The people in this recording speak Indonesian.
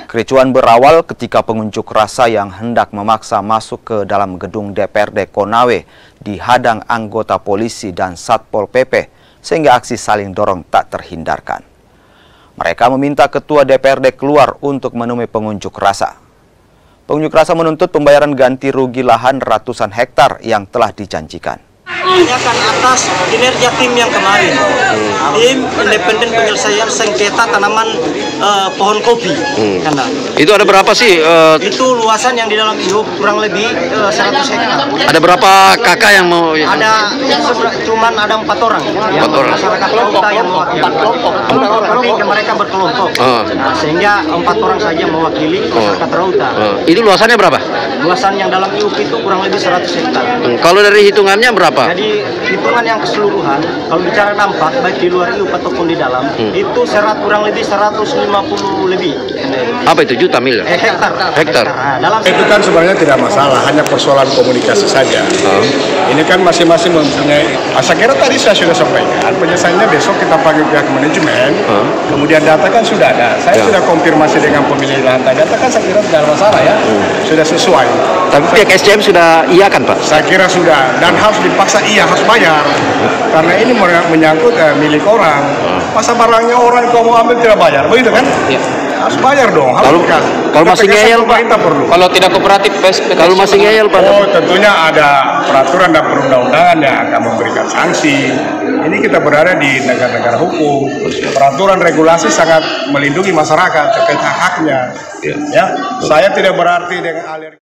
Kericuan berawal ketika pengunjuk rasa yang hendak memaksa masuk ke dalam gedung DPRD Konawe dihadang anggota polisi dan Satpol PP sehingga aksi saling dorong tak terhindarkan. Mereka meminta ketua DPRD keluar untuk menemui pengunjuk rasa. Pengunjuk rasa menuntut pembayaran ganti rugi lahan ratusan hektar yang telah dijanjikan. Tanyakan atas kinerja tim yang kemarin, tim independen penyelesaian sengketa tanaman pohon kopi. Karena itu ada berapa sih? Itu luasan yang di dalam itu kurang lebih 100 hektar. Ada berapa kakak yang mau? Ada cuman ada 4 orang. 4 orang. Masyarakat Rauta yang mewakili. 4 orang. Tapi mereka berkelompok. Nah, sehingga 4 orang saja mewakili masyarakat Rauta. Itu luasannya berapa? Luasan yang dalam IUP itu kurang lebih 100 hektar. Kalau dari hitungannya berapa? Jadi hitungan yang keseluruhan, kalau bicara dampak baik di luar IUP ataupun di dalam, itu kurang lebih 150 lebih. Apa itu, juta miliar? Hektar. Dalam itu kan sebenarnya tidak masalah, hanya persoalan komunikasi saja. Ini kan masing-masing mempunyai. Saya kira tadi saya sudah sampaikan, penyelesaiannya besok kita panggil pihak manajemen. Kemudian data kan sudah ada. Saya sudah konfirmasi dengan pemilik lahan. Data kan saya kira tidak ada masalah ya, sudah sesuai. Tapi pihak SCM sudah iya kan Pak? Saya kira sudah, dan harus dipaksa harus bayar. Karena ini menyangkut milik orang. Masa barangnya orang kalau mau ambil tidak bayar, begitu kan? Iya. Harus bayar dong. Kalau masih ngeyel Pak, kalau tidak kooperatif, kalau masih ngeyel Pak. Oh, tentunya ada peraturan dan perundang-undangan yang akan memberikan sanksi. Ini kita berada di negara-negara hukum. Peraturan regulasi sangat melindungi masyarakat terkait hak-haknya. Ya, saya tidak berarti dengan alergi.